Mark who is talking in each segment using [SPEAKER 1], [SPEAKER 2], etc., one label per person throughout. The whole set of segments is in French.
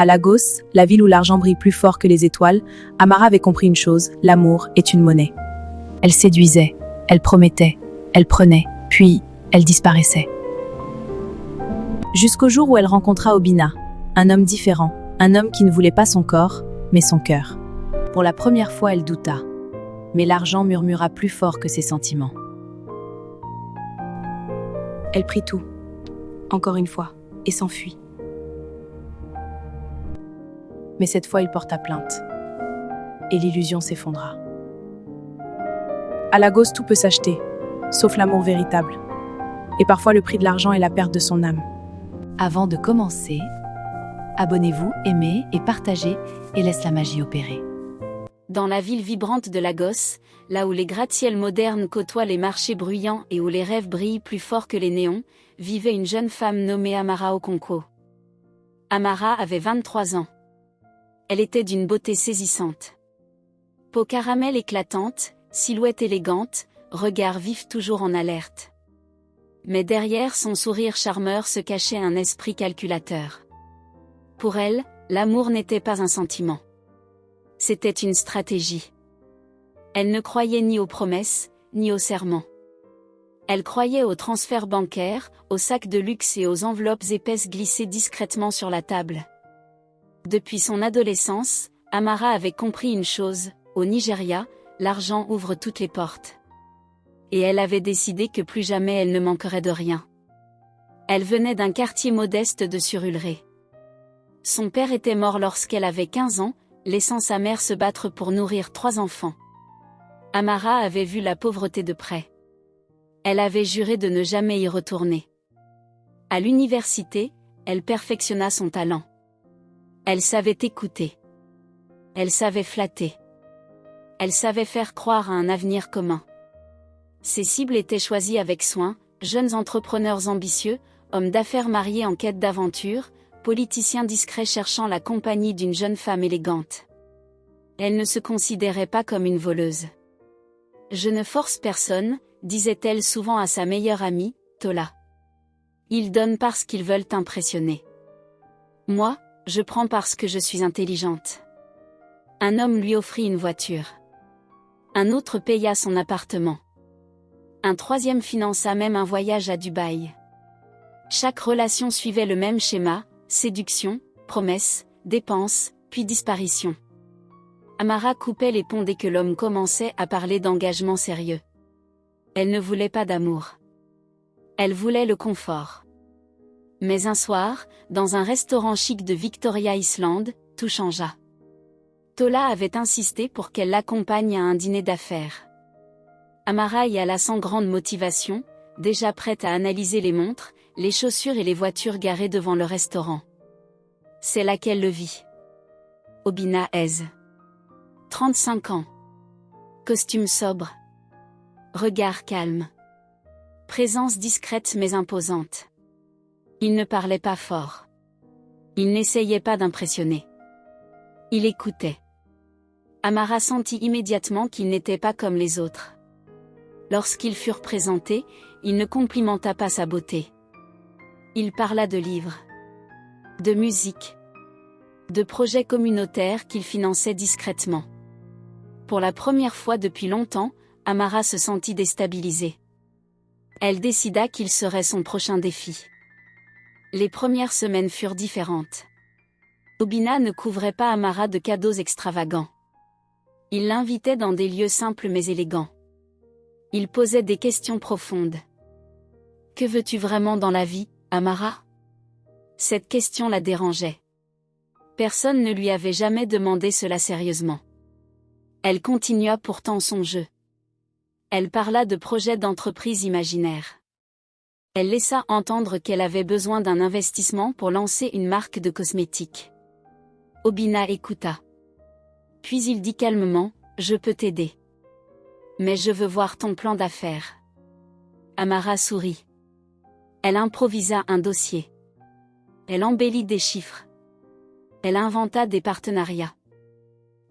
[SPEAKER 1] À Lagos, la ville où l'argent brille plus fort que les étoiles, Amara avait compris une chose, l'amour est une monnaie. Elle séduisait, elle promettait, elle prenait, puis elle disparaissait. Jusqu'au jour où elle rencontra Obinna, un homme différent, un homme qui ne voulait pas son corps, mais son cœur. Pour la première fois, elle douta, mais l'argent murmura plus fort que ses sentiments. Elle prit tout, encore une fois, et s'enfuit. Mais cette fois, il porta plainte, et l'illusion s'effondra. À Lagos, tout peut s'acheter, sauf l'amour véritable. Et parfois, le prix de l'argent est la perte de son âme.
[SPEAKER 2] Avant de commencer, abonnez-vous, aimez et partagez et laisse la magie opérer.
[SPEAKER 3] Dans la ville vibrante de Lagos, là où les gratte-ciels modernes côtoient les marchés bruyants et où les rêves brillent plus fort que les néons, vivait une jeune femme nommée Amara Okonkwo. Amara avait 23 ans. Elle était d'une beauté saisissante. Peau caramel éclatante, silhouette élégante, regard vif toujours en alerte. Mais derrière son sourire charmeur se cachait un esprit calculateur. Pour elle, l'amour n'était pas un sentiment. C'était une stratégie. Elle ne croyait ni aux promesses, ni aux serments. Elle croyait aux transferts bancaires, aux sacs de luxe et aux enveloppes épaisses glissées discrètement sur la table. Depuis son adolescence, Amara avait compris une chose, au Nigeria, l'argent ouvre toutes les portes. Et elle avait décidé que plus jamais elle ne manquerait de rien. Elle venait d'un quartier modeste de Surulere. Son père était mort lorsqu'elle avait 15 ans, laissant sa mère se battre pour nourrir 3 enfants. Amara avait vu la pauvreté de près. Elle avait juré de ne jamais y retourner. À l'université, elle perfectionna son talent. Elle savait écouter. Elle savait flatter. Elle savait faire croire à un avenir commun. Ses cibles étaient choisies avec soin, jeunes entrepreneurs ambitieux, hommes d'affaires mariés en quête d'aventure, politiciens discrets cherchant la compagnie d'une jeune femme élégante. Elle ne se considérait pas comme une voleuse. « Je ne force personne », disait-elle souvent à sa meilleure amie, Tola. « Ils donnent parce qu'ils veulent impressionner. Moi, je prends parce que je suis intelligente. » Un homme lui offrit une voiture. Un autre paya son appartement. Un troisième finança même un voyage à Dubaï. Chaque relation suivait le même schéma, séduction, promesse, dépense, puis disparition. Amara coupait les ponts dès que l'homme commençait à parler d'engagement sérieux. Elle ne voulait pas d'amour. Elle voulait le confort. Mais un soir, dans un restaurant chic de Victoria Island, tout changea. Tola avait insisté pour qu'elle l'accompagne à un dîner d'affaires. Amara y alla sans grande motivation, déjà prête à analyser les montres, les chaussures et les voitures garées devant le restaurant. C'est là qu'elle le vit. Obinna Eze. 35 ans. Costume sobre. Regard calme. Présence discrète mais imposante. Il ne parlait pas fort. Il n'essayait pas d'impressionner. Il écoutait. Amara sentit immédiatement qu'il n'était pas comme les autres. Lorsqu'ils furent présentés, il ne complimenta pas sa beauté. Il parla de livres, de musique, de projets communautaires qu'il finançait discrètement. Pour la première fois depuis longtemps, Amara se sentit déstabilisée. Elle décida qu'il serait son prochain défi. Les premières semaines furent différentes. Obinna ne couvrait pas Amara de cadeaux extravagants. Il l'invitait dans des lieux simples mais élégants. Il posait des questions profondes. « Que veux-tu vraiment dans la vie, Amara ?» Cette question la dérangeait. Personne ne lui avait jamais demandé cela sérieusement. Elle continua pourtant son jeu. Elle parla de projets d'entreprise imaginaires. Elle laissa entendre qu'elle avait besoin d'un investissement pour lancer une marque de cosmétiques. Obinna écouta. Puis il dit calmement, « Je peux t'aider. Mais je veux voir ton plan d'affaires. » Amara sourit. Elle improvisa un dossier. Elle embellit des chiffres. Elle inventa des partenariats.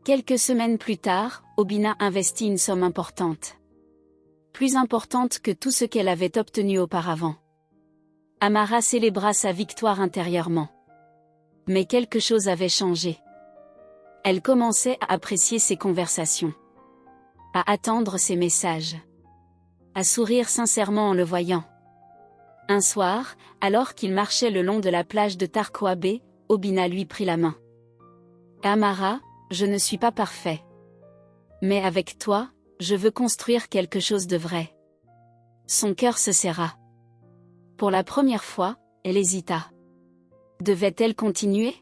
[SPEAKER 3] Quelques semaines plus tard, Obinna investit une somme importante. Plus importante que tout ce qu'elle avait obtenu auparavant. Amara célébra sa victoire intérieurement. Mais quelque chose avait changé. Elle commençait à apprécier ses conversations, à attendre ses messages, à sourire sincèrement en le voyant. Un soir, alors qu'il marchait le long de la plage de Tarkwa Bay, Obinna lui prit la main. « Amara, je ne suis pas parfait. Mais avec toi, je veux construire quelque chose de vrai. » Son cœur se serra. Pour la première fois, elle hésita. Devait-elle continuer?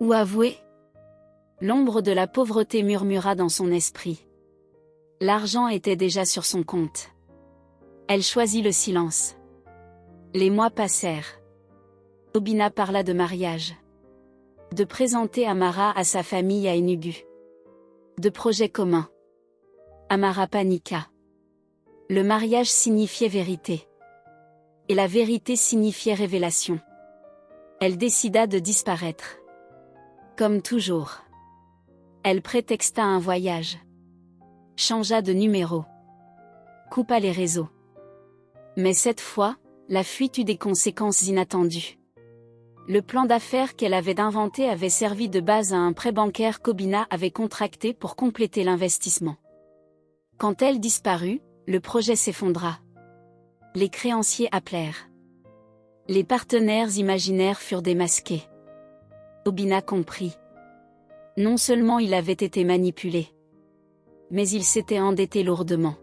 [SPEAKER 3] Ou avouer? L'ombre de la pauvreté murmura dans son esprit. L'argent était déjà sur son compte. Elle choisit le silence. Les mois passèrent. Obinna parla de mariage. De présenter Amara à sa famille à Enugu. De projets communs. Amara paniqua. Le mariage signifiait vérité. Et la vérité signifiait révélation. Elle décida de disparaître. Comme toujours. Elle prétexta un voyage. Changea de numéro. Coupa les réseaux. Mais cette fois, la fuite eut des conséquences inattendues. Le plan d'affaires qu'elle avait inventé avait servi de base à un prêt bancaire qu'Obinna avait contracté pour compléter l'investissement. Quand elle disparut, le projet s'effondra. Les créanciers appelèrent. Les partenaires imaginaires furent démasqués. Obinna comprit. Non seulement il avait été manipulé, mais il s'était endetté lourdement.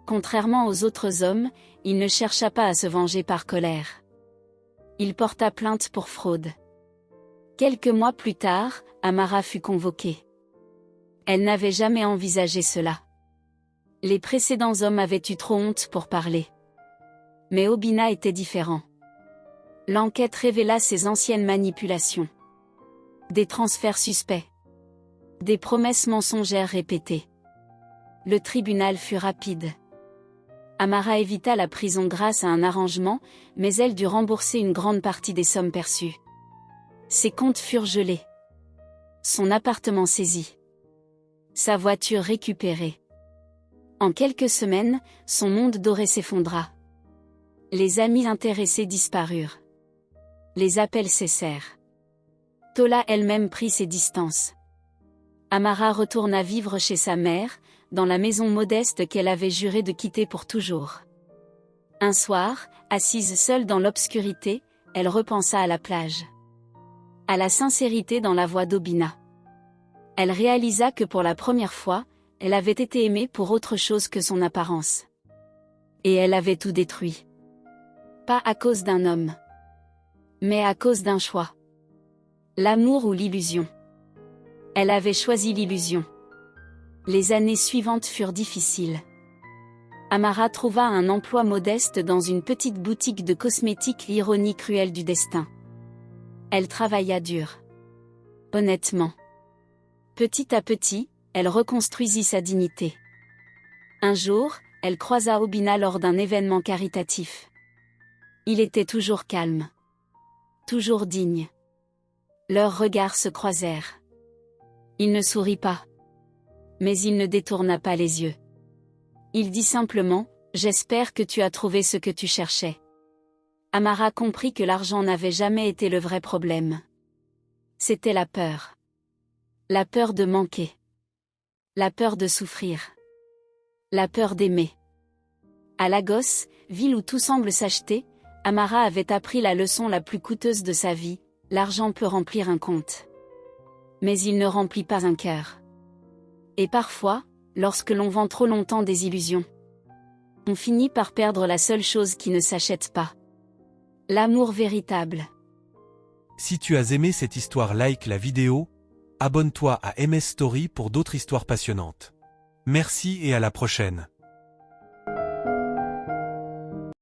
[SPEAKER 3] Contrairement aux autres hommes, il ne chercha pas à se venger par colère. Il porta plainte pour fraude. Quelques mois plus tard, Amara fut convoquée. Elle n'avait jamais envisagé cela. Les précédents hommes avaient eu trop honte pour parler. Mais Obinna était différent. L'enquête révéla ses anciennes manipulations. Des transferts suspects. Des promesses mensongères répétées. Le tribunal fut rapide. Amara évita la prison grâce à un arrangement, mais elle dut rembourser une grande partie des sommes perçues. Ses comptes furent gelés. Son appartement saisi. Sa voiture récupérée. En quelques semaines, son monde doré s'effondra. Les amis intéressés disparurent. Les appels cessèrent. Tola elle-même prit ses distances. Amara retourna vivre chez sa mère, dans la maison modeste qu'elle avait juré de quitter pour toujours. Un soir, assise seule dans l'obscurité, elle repensa à la plage. À la sincérité dans la voix d'Obinna. Elle réalisa que pour la première fois, elle avait été aimée pour autre chose que son apparence. Et elle avait tout détruit. Pas à cause d'un homme. Mais à cause d'un choix. L'amour ou l'illusion. Elle avait choisi l'illusion. Les années suivantes furent difficiles. Amara trouva un emploi modeste dans une petite boutique de cosmétiques, ironie cruelle du destin. Elle travailla dur. Honnêtement. Petit à petit, elle reconstruisit sa dignité. Un jour, elle croisa Obinna lors d'un événement caritatif. Il était toujours calme. Toujours digne. Leurs regards se croisèrent. Il ne sourit pas. Mais il ne détourna pas les yeux. Il dit simplement, « J'espère que tu as trouvé ce que tu cherchais. » Amara comprit que l'argent n'avait jamais été le vrai problème. C'était la peur. La peur de manquer. La peur de souffrir. La peur d'aimer. À Lagos, ville où tout semble s'acheter, Amara avait appris la leçon la plus coûteuse de sa vie, l'argent peut remplir un compte. Mais il ne remplit pas un cœur. Et parfois, lorsque l'on vend trop longtemps des illusions, on finit par perdre la seule chose qui ne s'achète pas. L'amour véritable.
[SPEAKER 4] Si tu as aimé cette histoire, like la vidéo, abonne-toi à MS Story pour d'autres histoires passionnantes. Merci et à la prochaine.